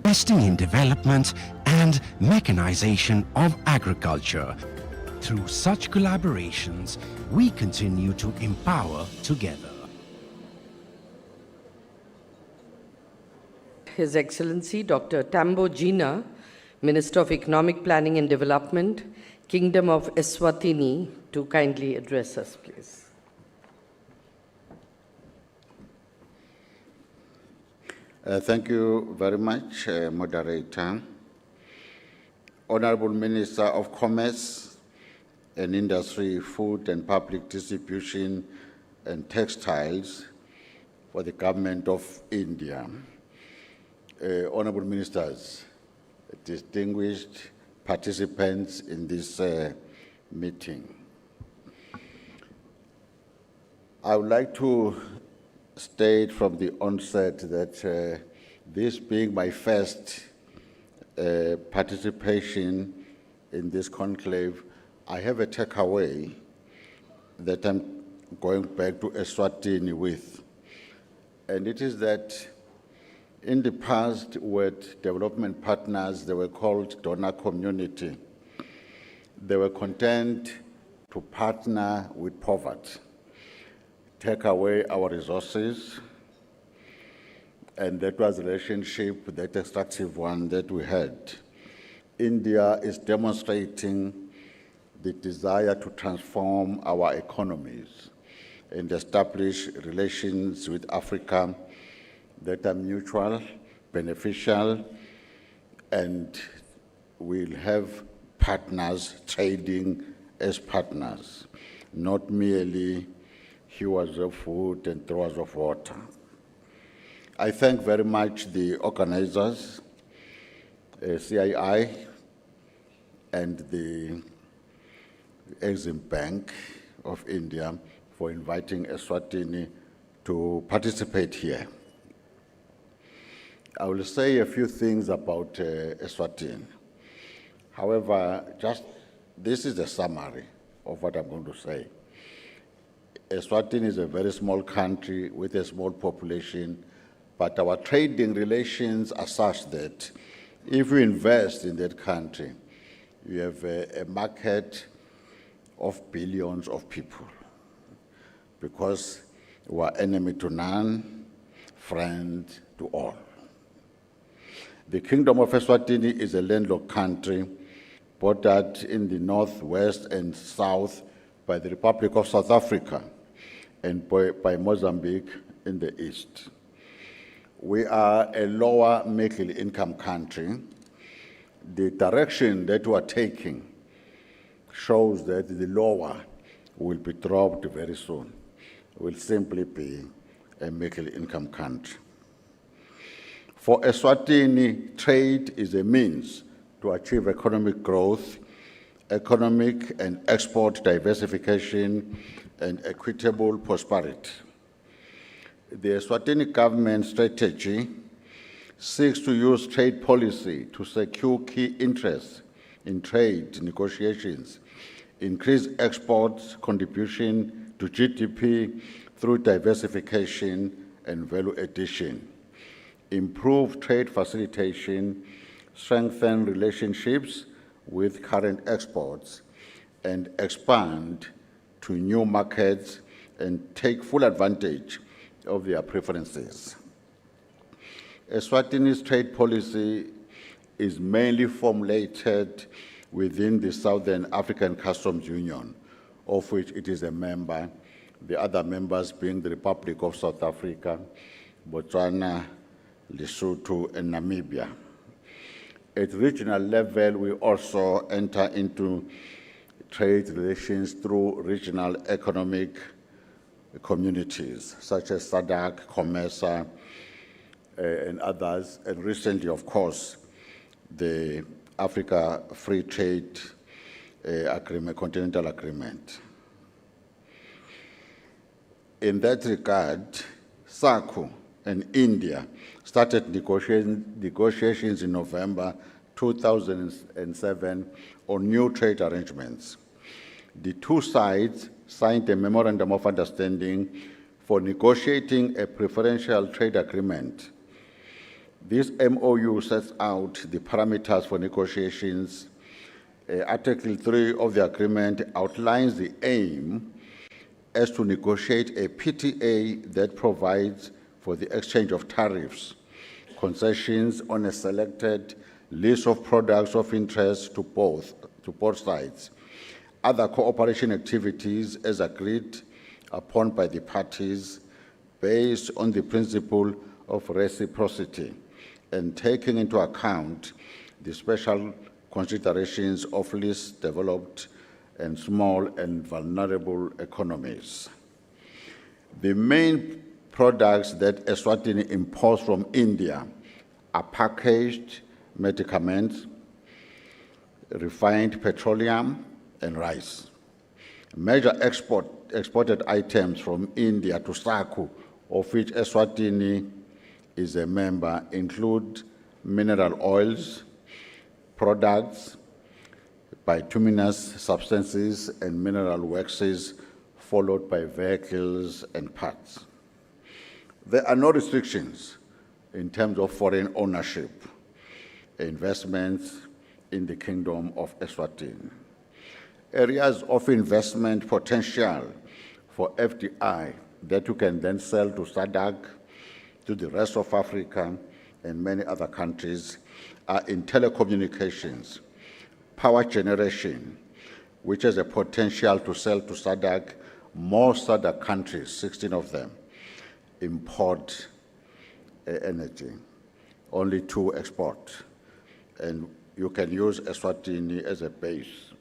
investing in development and mechanization of agriculture. Through such collaborations, we continue to empower together. His Excellency Dr. Thambo Gina, Minister of Economic Planning and Development, Kingdom of Eswatini, to kindly address us, please. Thank you very much, Moderator. Honorable Minister of Commerce and Industry, Food and Public Distribution and Textiles for the Government of India. Honorable Ministers, distinguished participants in this meeting. I would like to state from the onset that this being my first participation in this conclave, I have a takeaway that I'm going back to Eswatini with. And it is that in the past, with development partners, they were called donor community. They were content to partner with poverty, take away our resources, and that was the relationship, that extractive one that we had. India is demonstrating the desire to transform our economies and establish relations with Africa that are mutual, beneficial, and we'll have partners trading as partners, not merely hewers of food and throwers of water. I thank very much the organizers, CII, and the EXIM Bank of India for inviting Eswatini to participate here. I will say a few things about Eswatini. However, this is a summary of what I'm going to say. Eswatini is a very small country with a small population, but our trading relations are such that if you invest in that country, you have a market of billions of people, because we are enemy to none, friend to all. The Kingdom of Eswatini is a landlocked country bordered in the northwest and south by the Republic of South Africa and by Mozambique in the east. We are a lower middle income country. The direction that we are taking shows that the lower will be dropped very soon. Will simply be a middle income country. For Eswatini, trade is a means to achieve economic growth, economic and export diversification, and equitable prosperity. The Eswatini government strategy seeks to use trade policy to secure key interests in trade negotiations, increase exports contribution to GDP through diversification and value addition, improve trade facilitation, strengthen relationships with current exports, and expand to new markets and take full advantage of their preferences. Eswatini's trade policy is mainly formulated within the Southern African Customs Union, of which it is a member, the other members being the Republic of South Africa, Botswana, Lesotho, and Namibia. At regional level, we also enter into trade relations through regional economic communities, such as SADC, COMESA, and others, and recently, of course, the Africa Free Trade Agreement, Continental Agreement. In that regard, SACU and India started negotiations in November 2007 on new trade arrangements. The two sides signed a memorandum of understanding for negotiating a preferential trade agreement This MOU sets out the parameters for negotiations. Article 3 of the agreement outlines the aim as to negotiate a PTA that provides for the exchange of tariffs, concessions on a selected list of products of interest to both sides, other cooperation activities as agreed upon by the parties based on the principle of reciprocity and taking into account the special considerations of least developed and small and vulnerable economies. The main products that Eswatini imports from India are packaged medicaments, refined petroleum, and rice. Major exported items from India to SACU, of which Eswatini is a member, include mineral oils, products, bituminous substances, and mineral waxes, followed by vehicles and parts. There are no restrictions in terms of foreign ownership, investments in the Kingdom of Eswatini. Areas of investment potential for FDI that you can then sell to SADC, to the rest of Africa, and many other countries are in telecommunications, power generation, which has a potential to sell to SADC. Most other countries, 16 of them, import energy, only 2 export. And you can use Eswatini as a base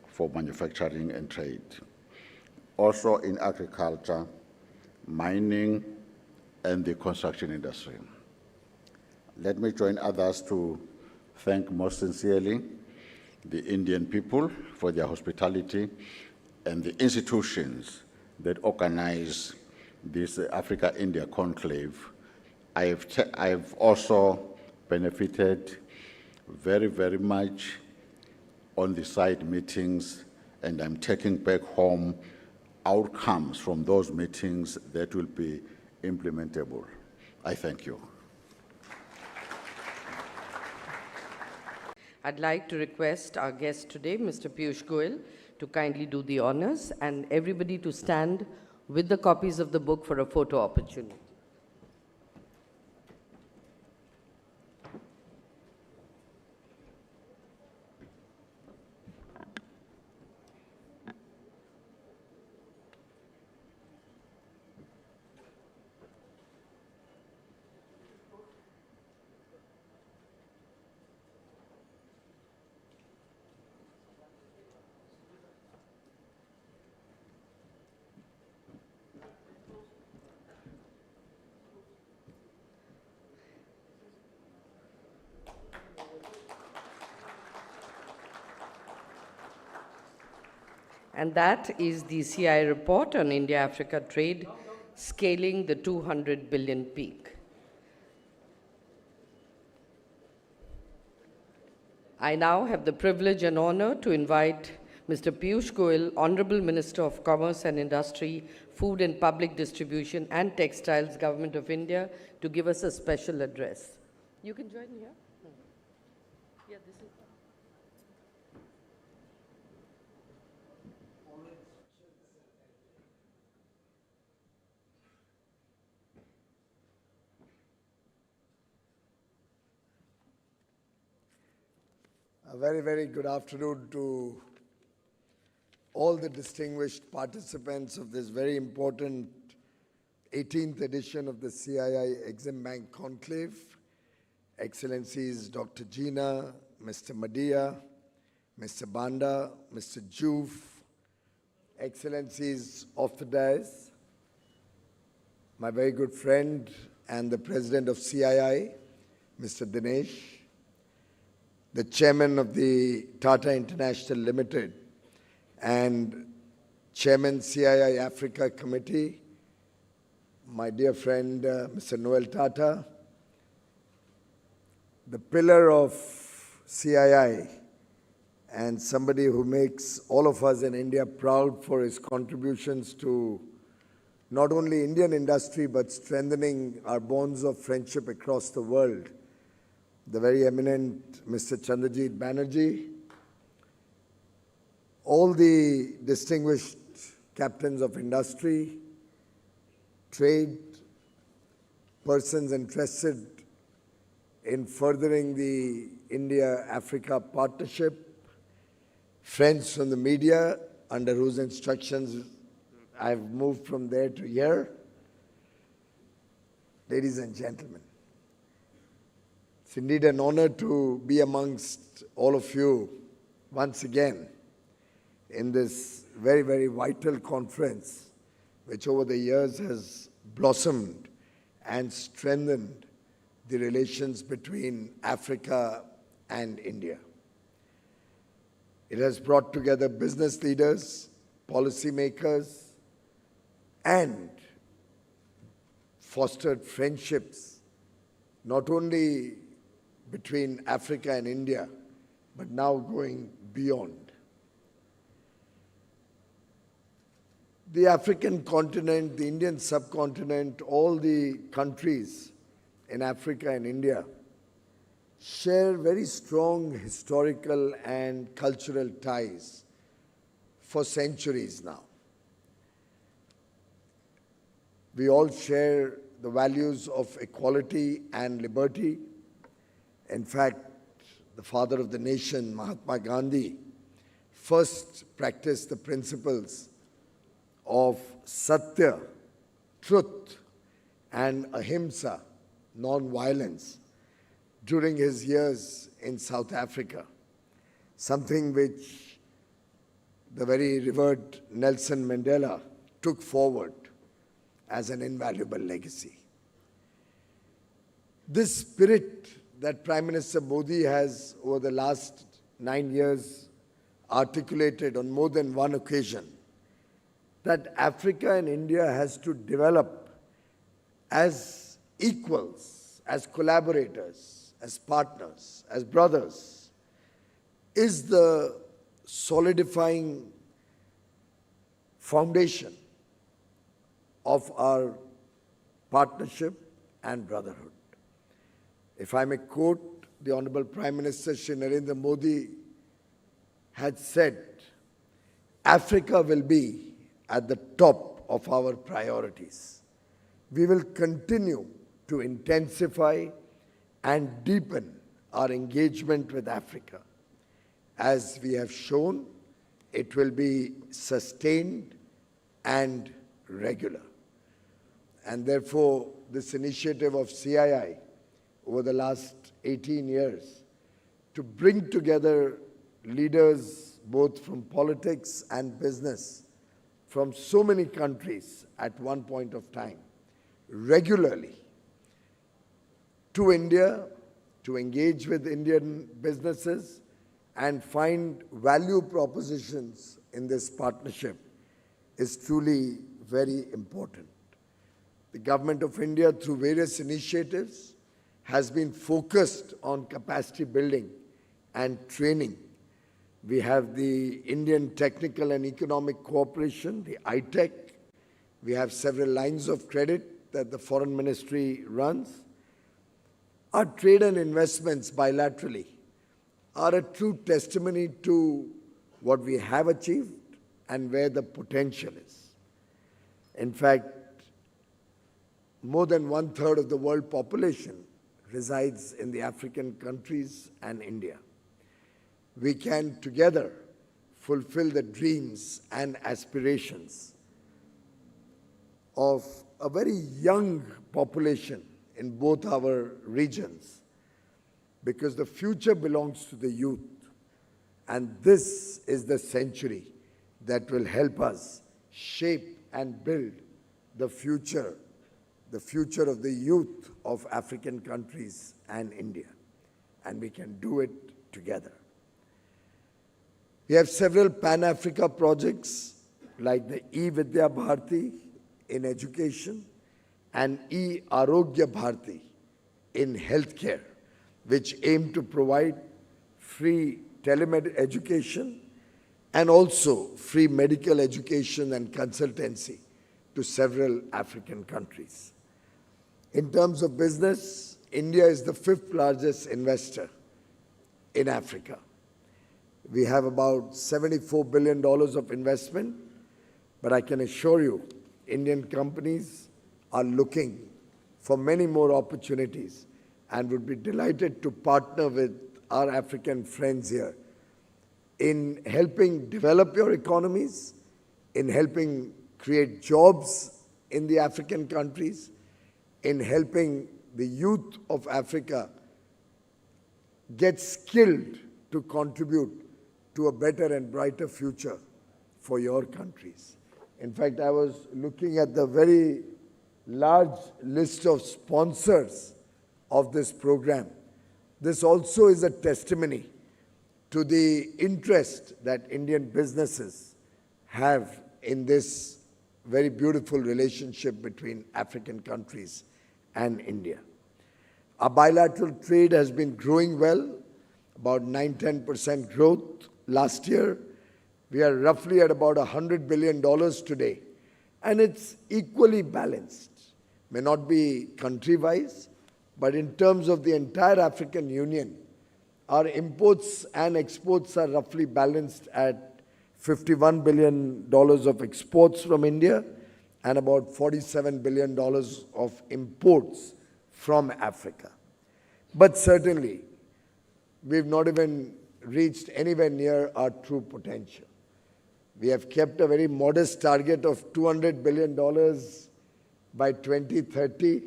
for manufacturing and trade. Also in agriculture, mining, and the construction industry. Let me join others to thank most sincerely the Indian people for their hospitality and the institutions that organize this Africa-India conclave. I have also benefited very, very much on the side meetings, and I'm taking back home outcomes from those meetings that will be implementable. I thank you. I'd like to request our guest today, Mr. Piyush Goyal, to kindly do the honors and everybody to stand with the copies of the book for a photo opportunity. And that is the CI report on India-Africa trade, scaling the 200 billion peak. I now have the privilege and honor to invite Mr. Piyush Goyal, Honorable Minister of Commerce and Industry, Food and Public Distribution and Textiles, Government of India, to give us a special address. You can join here. Yeah, this is. A very, very good afternoon to all the distinguished participants of this very important 18th edition of the CII-EXIM Bank Conclave. Excellencies Dr. Gina, Mr. Madia, Mr. Banda, Mr. Joof, Excellencies of the dais, my very good friend and the President of CII, Mr. Dinesh, the Chairman of the Tata International Limited and Chairman CII Africa Committee, my dear friend Mr. Noel Tata, the pillar of CII and somebody who makes all of us in India proud for his contributions to not only Indian industry, but strengthening our bonds of friendship across the world. The very eminent Mr. Chandrajit Banerjee, all the distinguished captains of industry, trade, persons interested in furthering the India-Africa partnership, friends from the media, under whose instructions I've moved from there to here. Ladies and gentlemen, it's indeed an honor to be amongst all of you once again in this very, very vital conference, which over the years has blossomed and strengthened the relations between Africa and India. It has brought together business leaders, policymakers, and fostered friendships, not only between Africa and India, but now going beyond. The African continent, the Indian subcontinent, all the countries in Africa and India share very strong historical and cultural ties for centuries now. We all share the values of equality and liberty. In fact, the father of the nation, Mahatma Gandhi, first practiced the principles of satya, truth, and ahimsa, non-violence, during his years in South Africa, something which the very revered Nelson Mandela took forward as an invaluable legacy. This spirit that Prime Minister Modi has, over the last 9 years, articulated on more than one occasion, that Africa and India has to develop as equals, as collaborators, as partners, as brothers, is the solidifying foundation of our partnership and brotherhood. If I may quote, the Honorable Prime Minister Shri Narendra Modi had said, Africa will be at the top of our priorities. We will continue to intensify and deepen our engagement with Africa. As we have shown, it will be sustained and regular. And therefore, this initiative of CII over the last 18 years to bring together leaders both from politics and business from so many countries at one point of time, regularly, to India, to engage with Indian businesses and find value propositions in this partnership is truly very important. The Government of India, through various initiatives, has been focused on capacity building and training. We have the Indian Technical and Economic Cooperation, the ITEC. We have several lines of credit that the Foreign Ministry runs. Our trade and investments bilaterally are a true testimony to what we have achieved and where the potential is. In fact, more than 1/3 of the world population resides in the African countries and India. We can together fulfill the dreams and aspirations of a very young population in both our regions, because the future belongs to the youth, and this is the century that will help us shape and build the future of the youth of African countries and India, and we can do it together. We have several Pan-Africa projects like the E-Vidya Bharti in education and E-Arogya Bharti in healthcare, which aim to provide free telemed education and also free medical education and consultancy to several African countries. In terms of business, India is the 5th largest investor in Africa. We have about $74 billion of investment, but I can assure you, Indian companies are looking for many more opportunities and would be delighted to partner with our African friends here in helping develop your economies, in helping create jobs in the African countries, in helping the youth of Africa get skilled to contribute to a better and brighter future for your countries. In fact, I was looking at the very large list of sponsors of this program. This also is a testimony to the interest that Indian businesses have in this very beautiful relationship between African countries and India. Our bilateral trade has been growing well, about 9-10% growth last year. We are roughly at about $100 billion today, and it's equally balanced. May not be country-wise, but in terms of the entire African Union, our imports and exports are roughly balanced at $51 billion of exports from India and about $47 billion of imports from Africa. But certainly, we've not even reached anywhere near our true potential. We have kept a very modest target of $200 billion by 2030.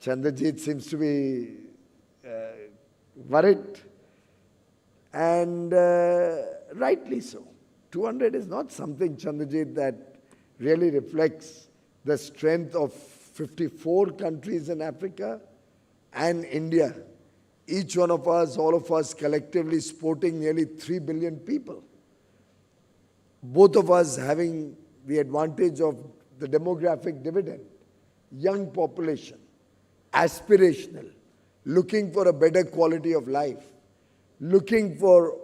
Chandrajit seems to be worried, and rightly so. 200 is not something, Chandrajit, that really reflects the strength of 54 countries in Africa and India. Each one of us, all of us collectively sporting nearly 3 billion people. Both of us having the advantage of the demographic dividend, young population, aspirational, looking for a better quality of life, looking for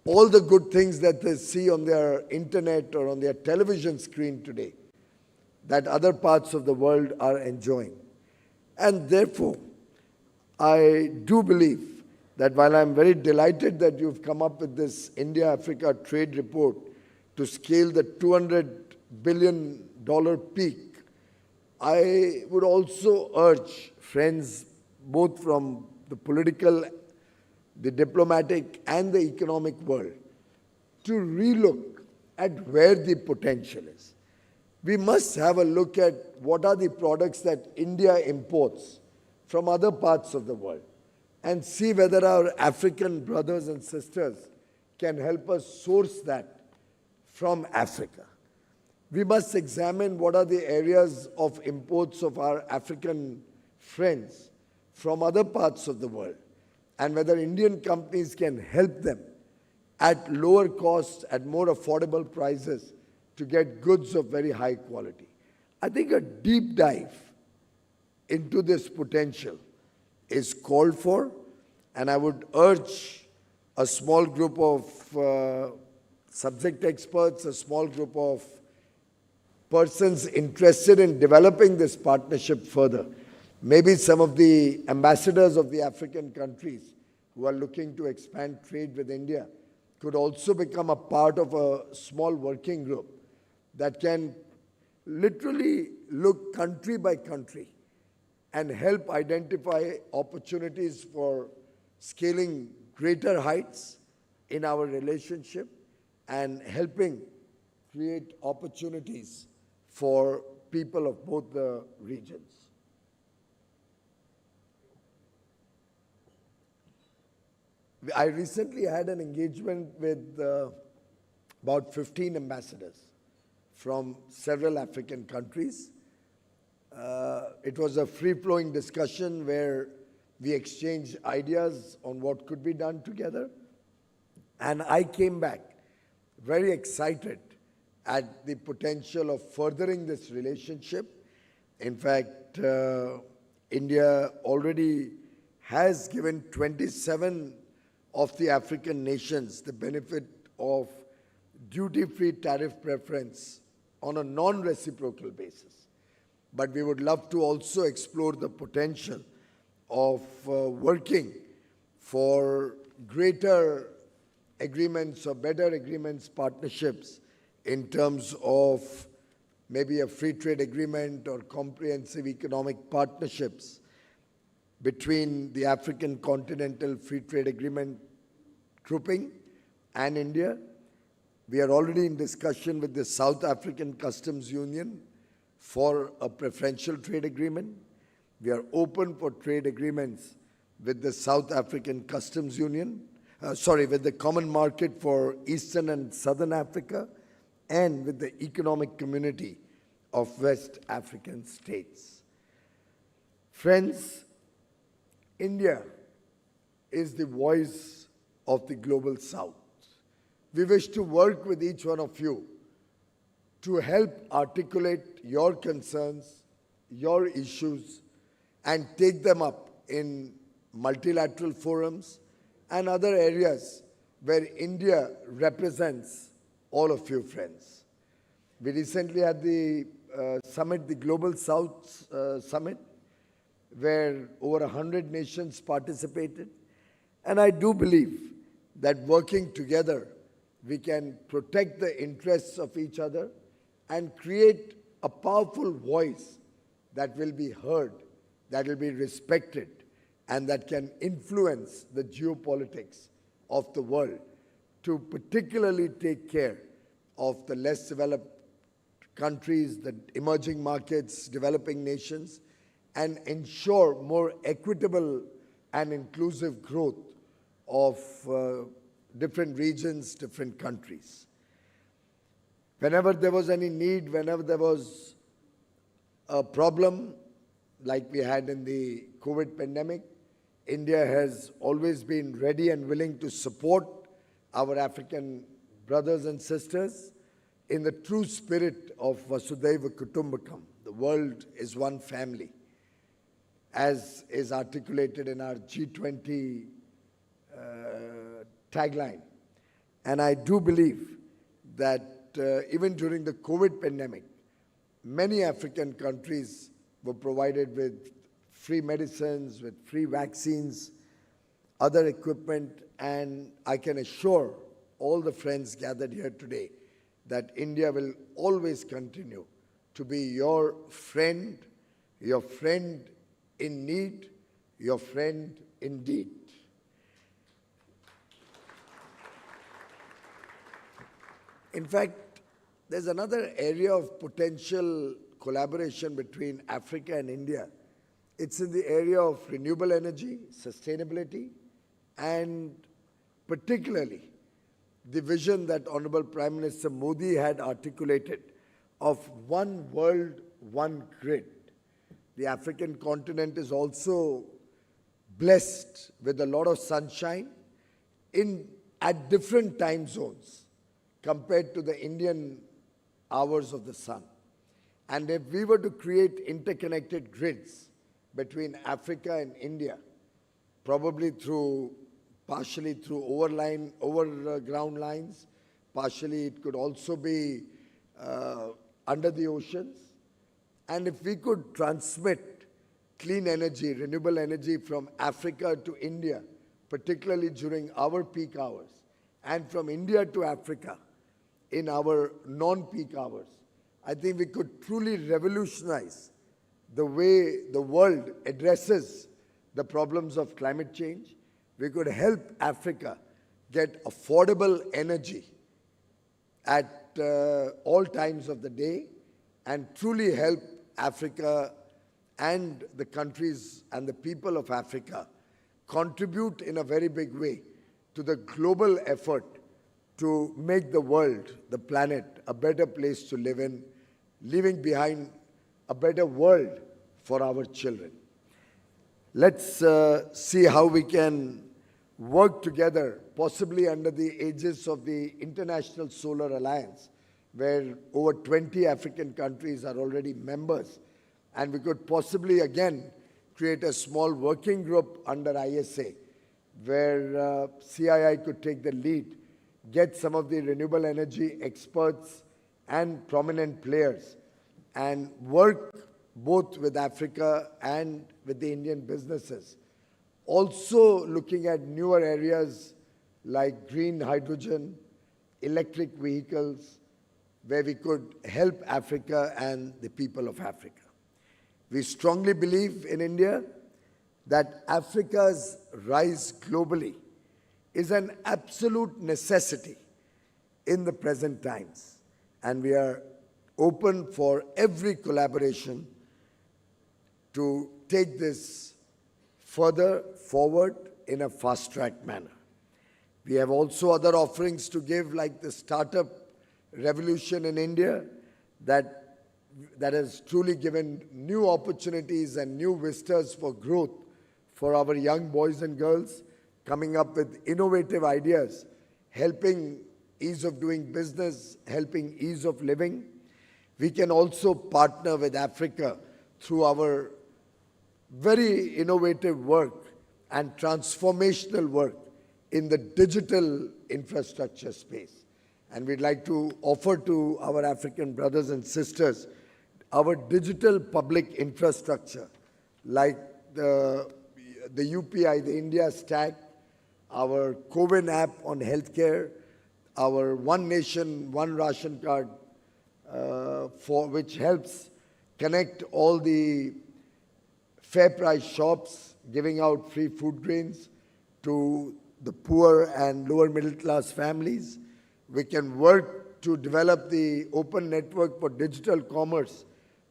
all the good things that they see on their internet or on their television screen today that other parts of the world are enjoying. And therefore, I do believe that while I'm very delighted that you've come up with this India-Africa trade report to scale the $200 billion peak, I would also urge friends both from the political, the diplomatic and the economic world to relook at where the potential is. We must have a look at what are the products that India imports from other parts of the world and see whether our African brothers and sisters can help us source that from Africa. We must examine what are the areas of imports of our African friends from other parts of the world and whether Indian companies can help them at lower costs, at more affordable prices to get goods of very high quality. I think a deep dive into this potential is called for, and I would urge a small group of subject experts, a small group of persons interested in developing this partnership further. Maybe some of the ambassadors of the African countries who are looking to expand trade with India could also become a part of a small working group that can literally look country by country and help identify opportunities for scaling greater heights in our relationship and helping create opportunities for people of both the regions. I recently had an engagement with about 15 ambassadors from several African countries. It was a free-flowing discussion where we exchanged ideas on what could be done together. And I came back very excited at the potential of furthering this relationship. In fact, India already has given 27 of the African nations the benefit of duty-free tariff preference on a non-reciprocal basis. But we would love to also explore the potential of working for greater agreements or better agreements, partnerships in terms of maybe a free trade agreement or comprehensive economic partnerships between the African Continental Free Trade Agreement grouping and India. We are already in discussion with the South African Customs Union for a preferential trade agreement. We are open for trade agreements with the South African Customs Union, with the Common Market for Eastern and Southern Africa, and with the Economic Community of West African States. Friends, India is the voice of the global South. We wish to work with each one of you to help articulate your concerns, your issues, and take them up in multilateral forums and other areas where India represents all of you, friends. We recently had the summit, the Global South Summit, where over 100 nations participated. And I do believe that working together, we can protect the interests of each other and create a powerful voice that will be heard, that will be respected, and that can influence the geopolitics of the world to particularly take care of the less developed countries, the emerging markets, developing nations, and ensure more equitable and inclusive growth of different regions, different countries. Whenever there was any need, whenever there was a problem like we had in the COVID pandemic, India has always been ready and willing to support our African brothers and sisters in the true spirit of Vasudhaiva Kutumbakam. The world is one family, as is articulated in our G20 tagline. And I do believe that even during the COVID pandemic, many African countries were provided with free medicines, with free vaccines, other equipment, and I can assure all the friends gathered here today that India will always continue to be your friend in need, your friend indeed. In fact, there's another area of potential collaboration between Africa and India. It's in the area of renewable energy, sustainability, and particularly the vision that Honorable Prime Minister Modi had articulated of one world, one grid. The African continent is also blessed with a lot of sunshine at different time zones compared to the Indian hours of the sun. And if we were to create interconnected grids between Africa and India, probably partially through overground lines, partially it could also be under the oceans. And if we could transmit clean energy, renewable energy from Africa to India, particularly during our peak hours, and from India to Africa in our non-peak hours, I think we could truly revolutionize the way the world addresses the problems of climate change. We could help Africa get affordable energy at all times of the day and truly help Africa and the countries and the people of Africa contribute in a very big way to the global effort to make the world, the planet, a better place to live in, leaving behind a better world for our children. Let's see how we can work together, possibly under the aegis of the International Solar Alliance, where over 20 African countries are already members. And we could possibly, again, create a small working group under ISA, where CII could take the lead, get some of the renewable energy experts and prominent players and work both with Africa and with the Indian businesses. Also looking at newer areas like green hydrogen, electric vehicles, where we could help Africa and the people of Africa. We strongly believe in India that Africa's rise globally is an absolute necessity in the present times, and we are open for every collaboration to take this further forward in a fast-track manner. We have also other offerings to give, like the startup revolution in India that has truly given new opportunities and new vistas for growth for our young boys and girls, coming up with innovative ideas, helping ease of doing business, helping ease of living. We can also partner with Africa through our very innovative work and transformational work in the digital infrastructure space. And we'd like to offer to our African brothers and sisters our digital public infrastructure, like the UPI, the India Stack, our CoWIN app on healthcare, our One Nation, One Ration Card, for which helps connect all the fair price shops, giving out free food grains to the poor and lower middle class families. We can work to develop the open network for digital commerce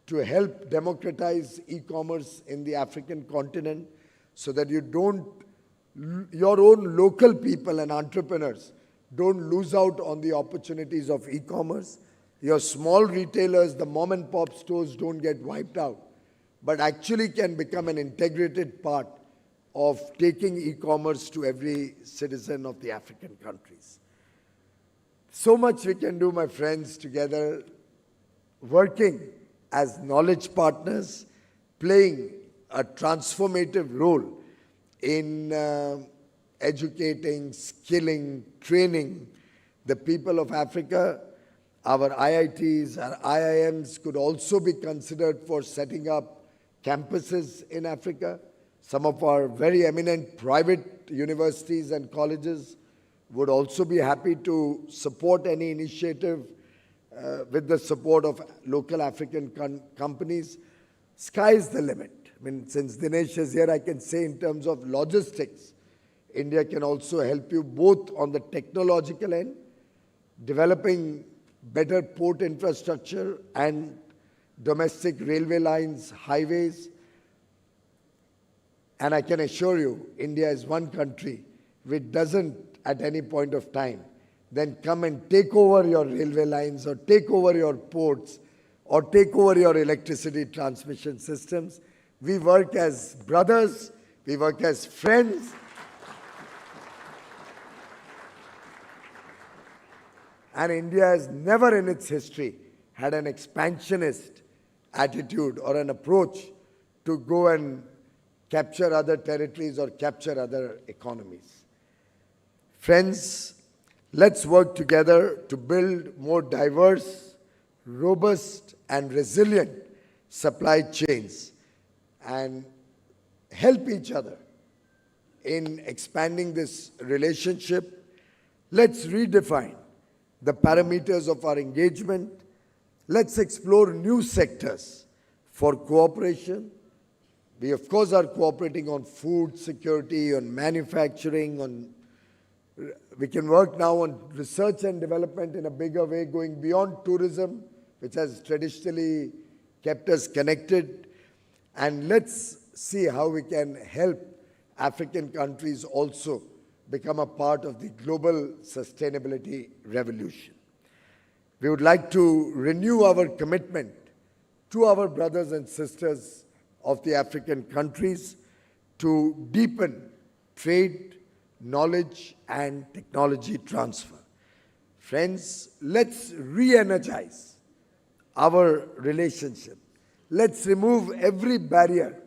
to help democratize e-commerce in the African continent, so that your own local people and entrepreneurs don't lose out on the opportunities of e-commerce. Your small retailers, the mom and pop stores, don't get wiped out, but actually can become an integrated part of taking e-commerce to every citizen of the African countries. So much we can do, my friends, together, working as knowledge partners, playing a transformative role in educating, skilling, training the people of Africa. Our IITs, our IIMs could also be considered for setting up campuses in Africa. Some of our very eminent private universities and colleges would also be happy to support any initiative with the support of local African companies. Sky is the limit. I mean, since Dinesh is here, I can say in terms of logistics, India can also help you both on the technological end, developing better port infrastructure and domestic railway lines, highways. And I can assure you, India is one country which doesn't at any point of time then come and take over your railway lines or take over your ports or take over your electricity transmission systems. We work as brothers, we work as friends. And India has never in its history had an expansionist attitude or an approach to go and capture other territories or capture other economies. Friends, let's work together to build more diverse, robust, and resilient supply chains and help each other in expanding this relationship. Let's redefine the parameters of our engagement. Let's explore new sectors for cooperation. We, of course, are cooperating on food security, on manufacturing, we can work now on research and development in a bigger way, going beyond tourism, which has traditionally kept us connected. And let's see how we can help African countries also become a part of the global sustainability revolution. We would like to renew our commitment to our brothers and sisters of the African countries to deepen trade, knowledge, and technology transfer. Friends, let's re-energize our relationship. Let's remove every barrier,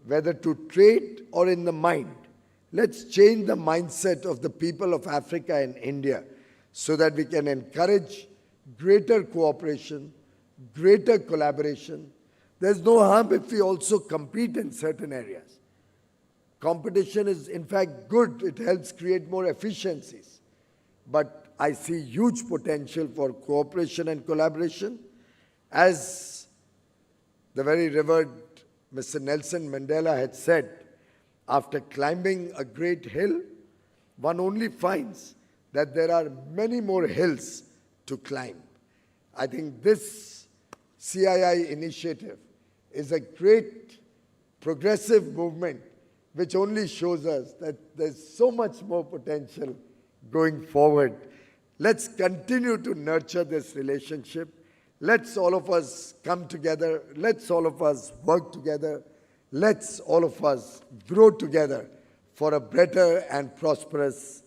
whether to trade or in the mind. Let's change the mindset of the people of Africa and India so that we can encourage greater cooperation, greater collaboration. There's no harm if we also compete in certain areas. Competition is in fact good. It helps create more efficiencies. But I see huge potential for cooperation and collaboration. As the very revered Mr. Nelson Mandela had said, after climbing a great hill, one only finds that there are many more hills to climb. I think this CII initiative is a great progressive movement which only shows us that there's so much more potential going forward. Let's continue to nurture this relationship. Let's all of us come together. Let's all of us work together. Let's all of us grow together for a better and prosperous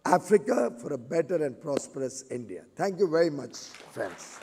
Africa, for a better and prosperous India. Thank you very much, friends.